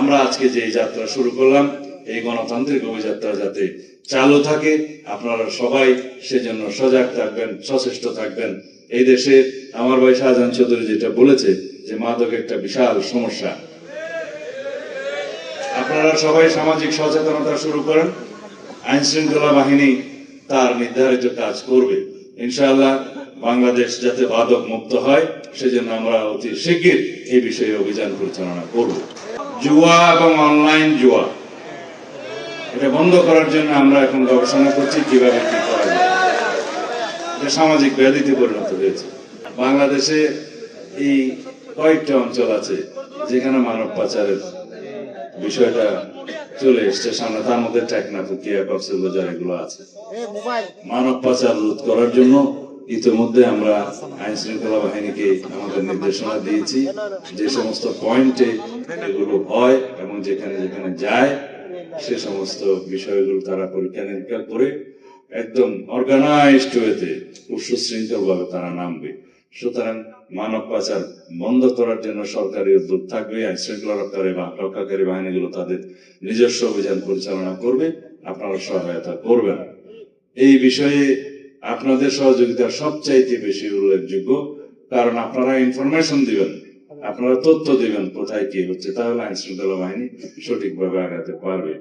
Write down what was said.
আমরা আজকে যে যাত্রা শুরু করলাম, এই গণতান্ত্রিক অভিযাত্রা যাতে চালু থাকে, আপনারা সবাই সেজন্য সজাগ থাকবেন, সচেষ্ট থাকবেন। এই দেশে আমার ভাই শাহজাহান চৌধুরী যেটা বলেছে যে মাদক একটা বিশাল সমস্যা, আপনারা সবাই সামাজিক সচেতনতা শুরু করেন। আইন শৃঙ্খলা বাহিনী তার নির্ধারিত কাজ করবে ইনশাআল্লাহ। বাংলাদেশ যাতে মাদক মুক্ত হয় সেজন্য আমরা অতি শীঘ্র এই বিষয়ে অভিযান পরিচালনা করব। জুয়া এবং অনলাইন জুয়া এটা বন্ধ করার জন্য আমরা এখন গবেষণা করছি কিভাবে কি করা যায়। এটা সামাজিক ব্যাধিতে পরিণত হয়েছে। বাংলাদেশে এই কয়েকটা অঞ্চল আছে যেখানে মানব পাচারের বিষয়টা চলে এসছে সামনে, তার মধ্যে টেকনাফ, পুকিয়া, কক্সবাজার এগুলো আছে। মানব পাচার রোধ করার জন্য ইতিমধ্যে আমরা আইন শৃঙ্খলা বাহিনীকে আমাদের নির্দেশনা দিয়েছি যে সমস্ত পয়েন্টে এগুলো হয় এবং যেখানে যেখানে যায় সে সমস্ত বিষয়গুলো তারা পরীক্ষা নিরীক্ষা করে একদম অর্গানাইজড ওয়েতে সুশৃঙ্খল ভাবে তারা নামবে। সুতরাং মানব পাচার বন্ধ করার জন্য সরকারি উদ্যোগ থাকবে, আইন শৃঙ্খলা রক্ষাকারী বাহিনীগুলো তাদের নিজস্ব অভিযান পরিচালনা করবে, আপনারা সহায়তা করবেন। এই বিষয়ে আপনাদের সহযোগিতা সবচাইতে বেশি উল্লেখযোগ্য, কারণ আপনারা ইনফরমেশন দিবেন, আপনারা তথ্য দিবেন কোথায় কি হচ্ছে, তাহলে আইন শৃঙ্খলা বাহিনী সঠিকভাবে আগাতে পারবে।